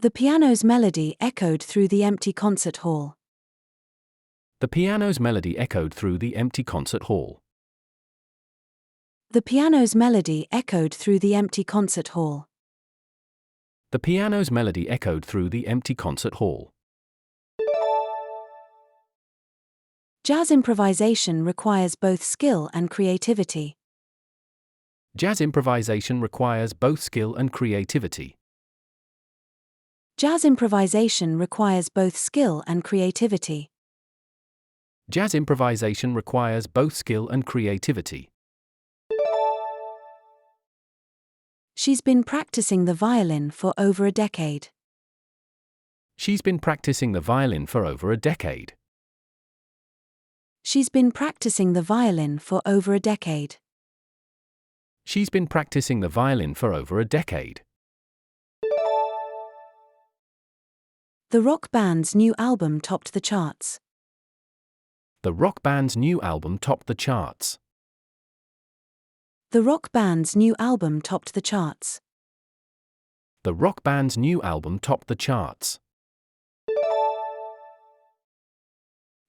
The piano's melody echoed through the empty concert hall. The piano's melody echoed through the empty concert hall. The piano's melody echoed through the empty concert hall. The piano's melody echoed through the empty concert hall. Jazz improvisation requires both skill and creativity. Jazz improvisation requires both skill and creativity. Jazz improvisation requires both skill and creativity. Jazz improvisation requires both skill and creativity. She's been practicing the violin for over a decade. She's been practicing the violin for over a decade. She's been practicing the violin for over a decade. She's been practicing the violin for over a decade. The rock band's new album topped the charts. The rock band's new album topped the charts. The rock band's new album topped the charts. The rock band's new album topped the charts.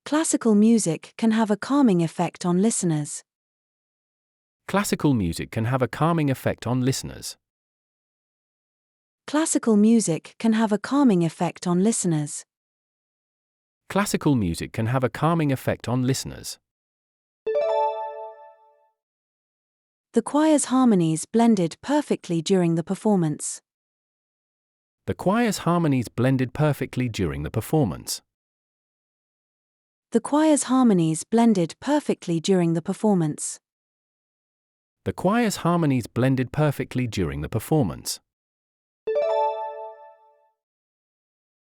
Classical music can have a calming effect on listeners. Classical music can have a calming effect on listeners. Classical music can have a calming effect on listeners. Classical music can have a calming effect on listeners. The choir's harmonies blended perfectly during the performance. The choir's harmonies blended perfectly during the performance. The choir's harmonies blended perfectly during the performance. The choir's harmonies blended perfectly during the performance.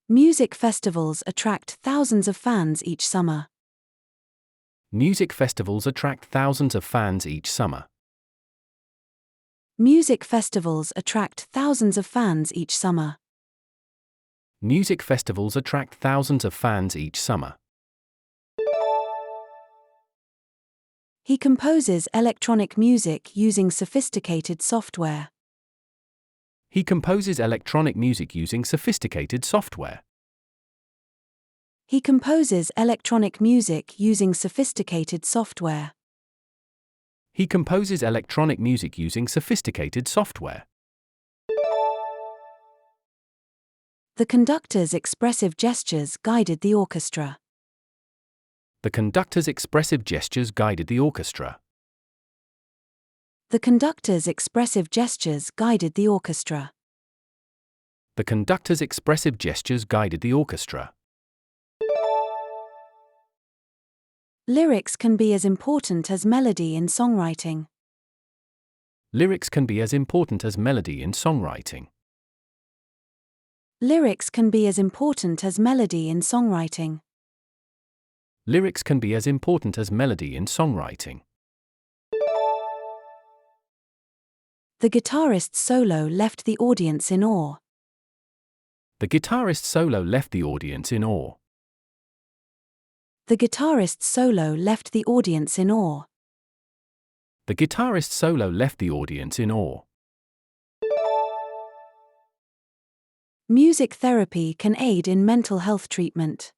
Music festivals attract thousands of fans each summer. Music festivals attract thousands of fans each summer. Music festivals attract thousands of fans each summer. Music festivals attract thousands of fans each summer. He composes electronic music using sophisticated software. He composes electronic music using sophisticated software. He composes electronic music using sophisticated software. He composes electronic music using sophisticated software. The conductor's expressive gestures guided the orchestra. The conductor's expressive gestures guided the orchestra. The conductor's expressive gestures guided the orchestra. The conductor's expressive gestures guided the orchestra. Lyrics can be as important as melody in songwriting. Lyrics can be as important as melody in songwriting. Lyrics can be as important as melody in songwriting. Lyrics can be as important as melody in songwriting. The guitarist's solo left the audience in awe. The guitarist's solo left the audience in awe. The guitarist's solo left the audience in awe. The guitarist's solo left the audience in awe. Music therapy can aid in mental health treatment.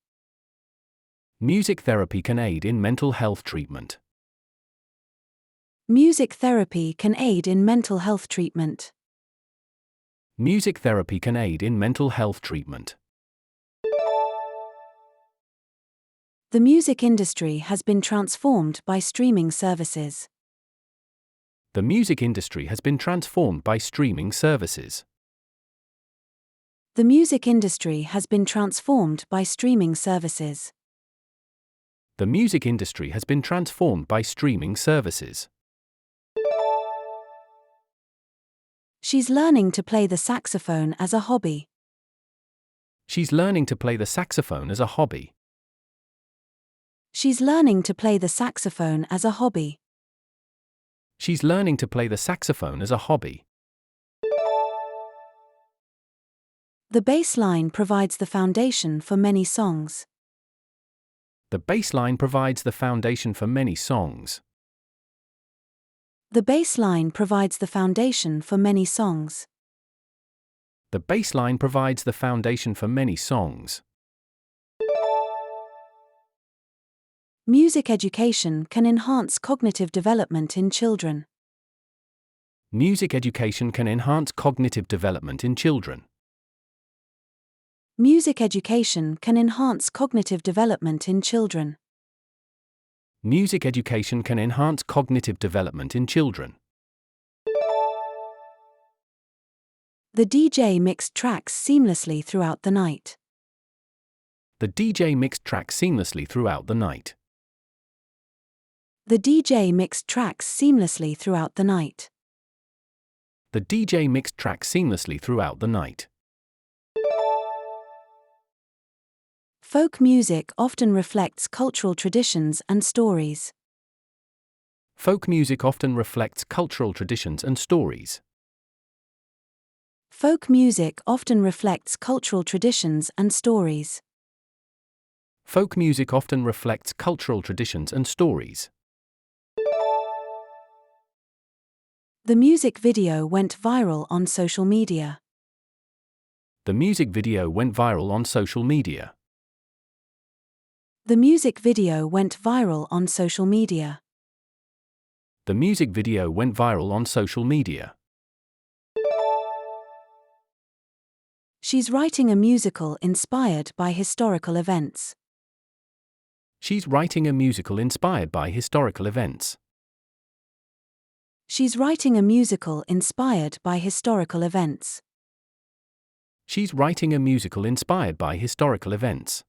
Music therapy can aid in mental health treatment. Music therapy can aid in mental health treatment. Music therapy can aid in mental health treatment. The music industry has been transformed by streaming services. The music industry has been transformed by streaming services. The music industry has been transformed by streaming services. The music industry has been transformed by streaming services. She's learning to play the saxophone as a hobby. She's learning to play the saxophone as a hobby. She's learning to play the saxophone as a hobby. She's learning to play the saxophone as a hobby. The bass line provides the foundation for many songs. The bass line provides the foundation for many songs. The bass line provides the foundation for many songs. The bass line provides the foundation for many songs. Music education can enhance cognitive development in children. Music education can enhance cognitive development in children. Music education can enhance cognitive development in children. Music education can enhance cognitive development in children. The DJ mixed tracks seamlessly throughout the night. The DJ mixed tracks seamlessly throughout the night. The DJ mixed tracks seamlessly throughout the night. The DJ mixed tracks seamlessly throughout the night. Folk music often reflects cultural traditions and stories. Folk music often reflects cultural traditions and stories. Folk music often reflects cultural traditions and stories. Folk music often reflects cultural traditions and stories. The music video went viral on social media. The music video went viral on social media. The music video went viral on social media. The music video went viral on social media. She's writing a musical inspired by historical events. She's writing a musical inspired by historical events. She's writing a musical inspired by historical events. She's writing a musical inspired by historical events.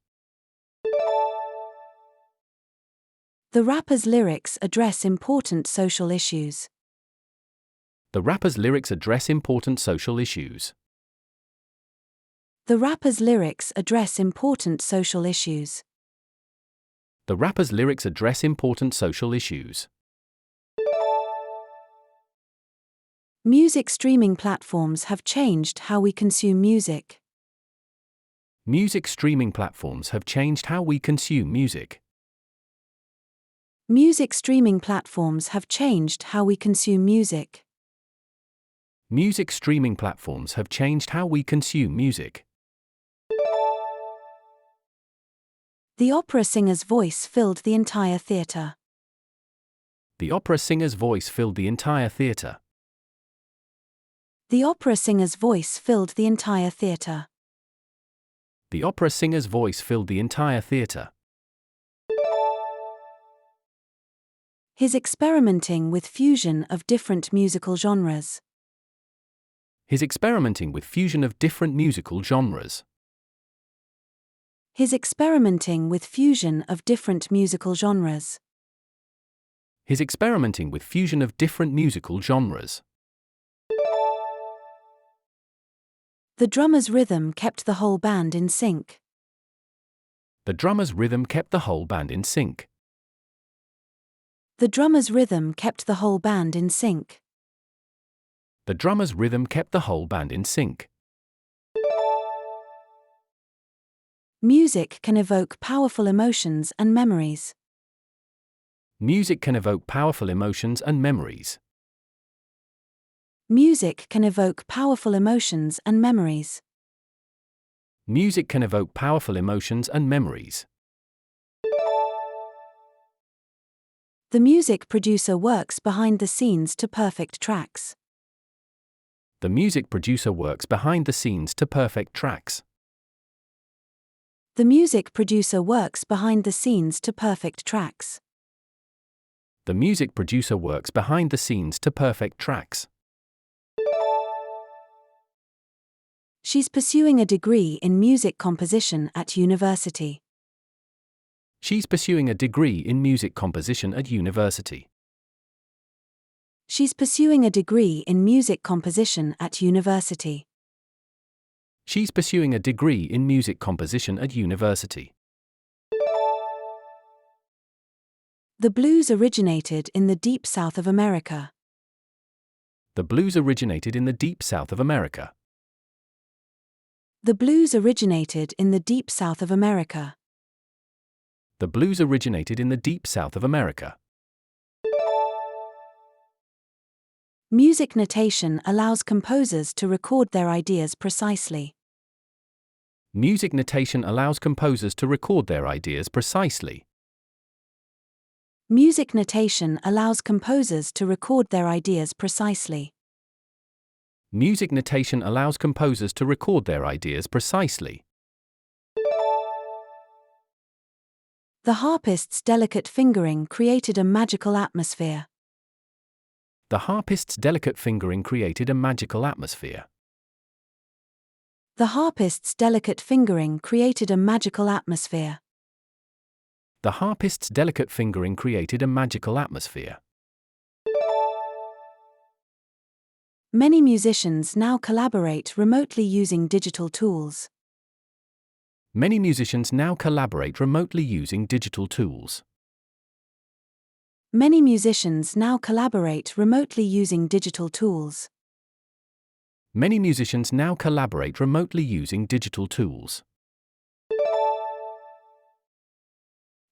The rapper's lyrics address important social issues. The rapper's lyrics address important social issues. The rapper's lyrics address important social issues. The rapper's lyrics address important social issues. Music streaming platforms have changed how we consume music. Music streaming platforms have changed how we consume music. Music streaming platforms have changed how we consume music. Music streaming platforms have changed how we consume music. The opera singer's voice filled the entire theatre. The opera singer's voice filled the entire theatre. The opera singer's voice filled the entire theatre. The opera singer's voice filled the entire theatre. His experimenting with fusion of different musical genres. His experimenting with fusion of different musical genres. His experimenting with fusion of different musical genres. His experimenting with fusion of different musical genres. The drummer's rhythm kept the whole band in sync. The drummer's rhythm kept the whole band in sync. The drummer's rhythm kept the whole band in sync. The drummer's rhythm kept the whole band in sync. Music can evoke powerful emotions and memories. Music can evoke powerful emotions and memories. Music can evoke powerful emotions and memories. Music can evoke powerful emotions and memories. The music producer works behind the scenes to perfect tracks. The music producer works behind the scenes to perfect tracks. The music producer works behind the scenes to perfect tracks. The music producer works behind the scenes to perfect tracks. She's pursuing a degree in music composition at university. She's pursuing a degree in music composition at university. She's pursuing a degree in music composition at university. She's pursuing a degree in music composition at university. The blues originated in the deep south of America. The blues originated in the deep south of America. The blues originated in the deep south of America. The blues originated in the deep south of America. Music notation allows composers to record their ideas precisely. Music notation allows composers to record their ideas precisely. Music notation allows composers to record their ideas precisely. Music notation allows composers to record their ideas precisely. The harpist's delicate fingering created a magical atmosphere. The harpist's delicate fingering created a magical atmosphere. The harpist's delicate fingering created a magical atmosphere. The harpist's delicate fingering created a magical atmosphere. Many musicians now collaborate remotely using digital tools. Many musicians now collaborate remotely using digital tools. Many musicians now collaborate remotely using digital tools. Many musicians now collaborate remotely using digital tools.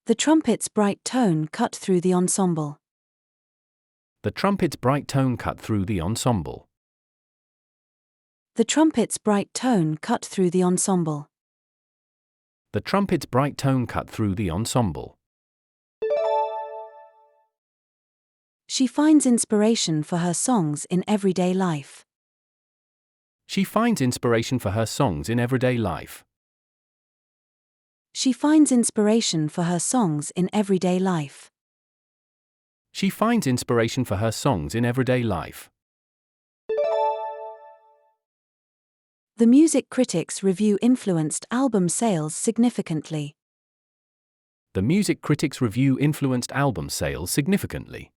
The trumpet's bright tone cut through the ensemble. The trumpet's bright tone cut through the ensemble. The trumpet's bright tone cut through the ensemble. The trumpet's bright tone cut through the ensemble. She finds inspiration for her songs in everyday life. She finds inspiration for her songs in everyday life. She finds inspiration for her songs in everyday life. She finds inspiration for her songs in everyday life. The music critics' review influenced album sales significantly. The music critics' review influenced album sales significantly.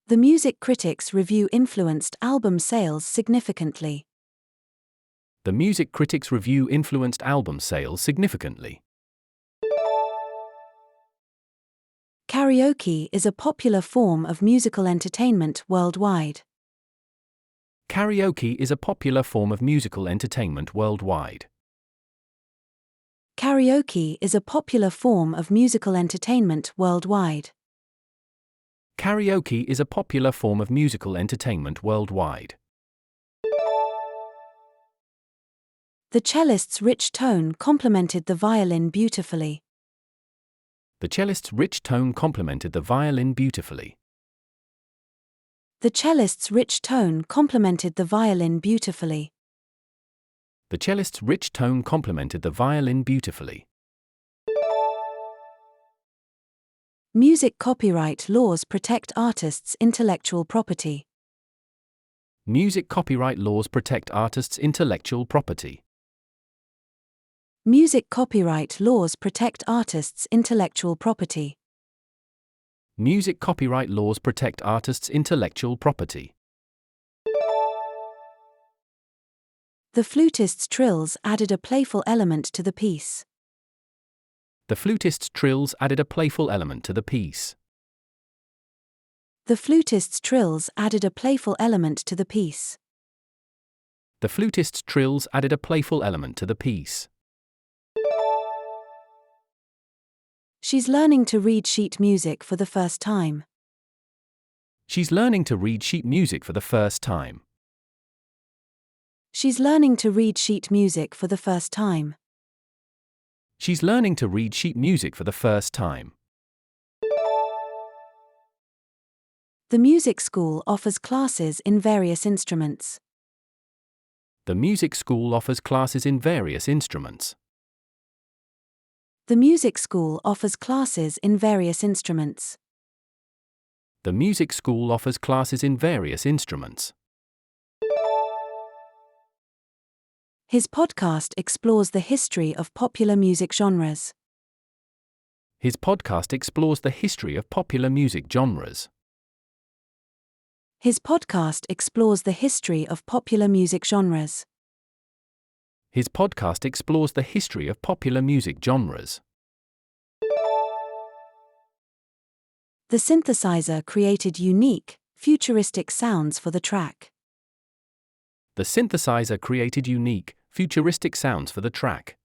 The music critics' review influenced album sales significantly. The music critics' review influenced album sales significantly. Karaoke is a popular form of musical entertainment worldwide. Karaoke is a popular form of musical entertainment worldwide. Karaoke is a popular form of musical entertainment worldwide. Karaoke is a popular form of musical entertainment worldwide. The cellist's rich tone complemented the violin beautifully. The cellist's rich tone complemented the violin beautifully. The cellist's rich tone complemented the violin beautifully. The cellist's rich tone complemented the violin beautifully. Music copyright laws protect artists' intellectual property. Music copyright laws protect artists' intellectual property. Music copyright laws protect artists' intellectual property. Music copyright laws protect artists' intellectual property. The flutist's trills added a playful element to the piece. The flutist's trills added a playful element to the piece. The flutist's trills added a playful element to the piece. The flutist's trills added a playful element to the piece. She's learning to read sheet music for the first time. She's learning to read sheet music for the first time. She's learning to read sheet music for the first time. She's learning to read sheet music for the first time. The music school offers classes in various instruments. The music school offers classes in various instruments. The music school offers classes in various instruments. The music school offers classes in various instruments. His podcast explores the history of popular music genres. His podcast explores the history of popular music genres. His podcast explores the history of popular music genres. His podcast explores the history of popular music genres. The synthesizer created unique, futuristic sounds for the track. The synthesizer created unique, futuristic sounds for the track.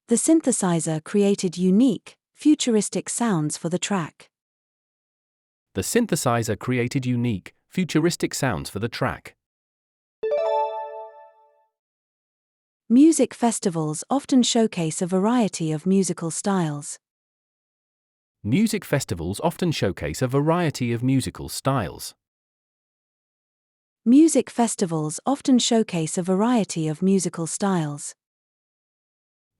The synthesizer created unique, futuristic sounds for the track. The synthesizer created unique, futuristic sounds for the track. Music festivals often showcase a variety of musical styles. Music festivals often showcase a variety of musical styles. Music festivals often showcase a variety of musical styles.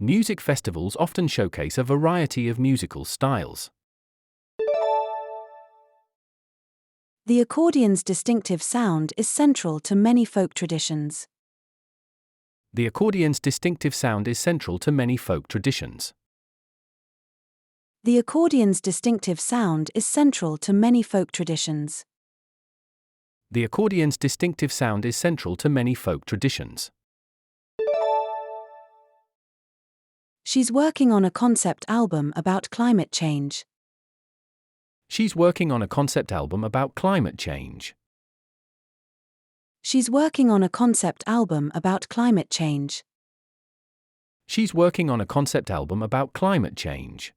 Music festivals often showcase a variety of musical styles. The accordion's distinctive sound is central to many folk traditions. The accordion's distinctive sound is central to many folk traditions. The accordion's distinctive sound is central to many folk traditions. The accordion's distinctive sound is central to many folk traditions. She's working on a concept album about climate change. She's working on a concept album about climate change. She's working on a concept album about climate change. She's working on a concept album about climate change.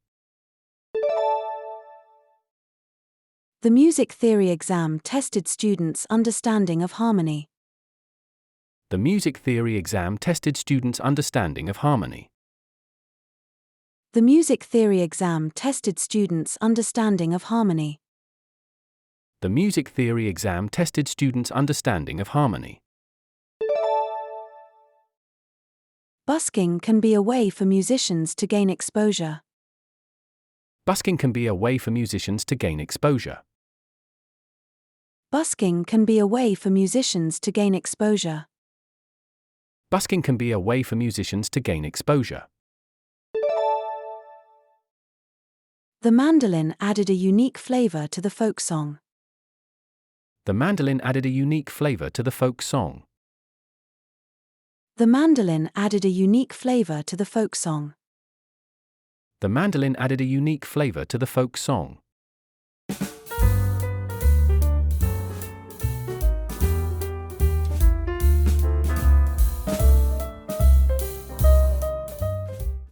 The music theory exam tested students' understanding of harmony. The music theory exam tested students' understanding of harmony. The music theory exam tested students' understanding of harmony. The music theory exam tested students' understanding of harmony. Busking can be a way for musicians to gain exposure. Busking can be a way for musicians to gain exposure. Busking can be a way for musicians to gain exposure. Busking can be a way for musicians to gain exposure. The mandolin added a unique flavor to the folk song. The mandolin added a unique flavor to the folk song. The mandolin added a unique flavor to the folk song. The mandolin added a unique flavor to the folk song.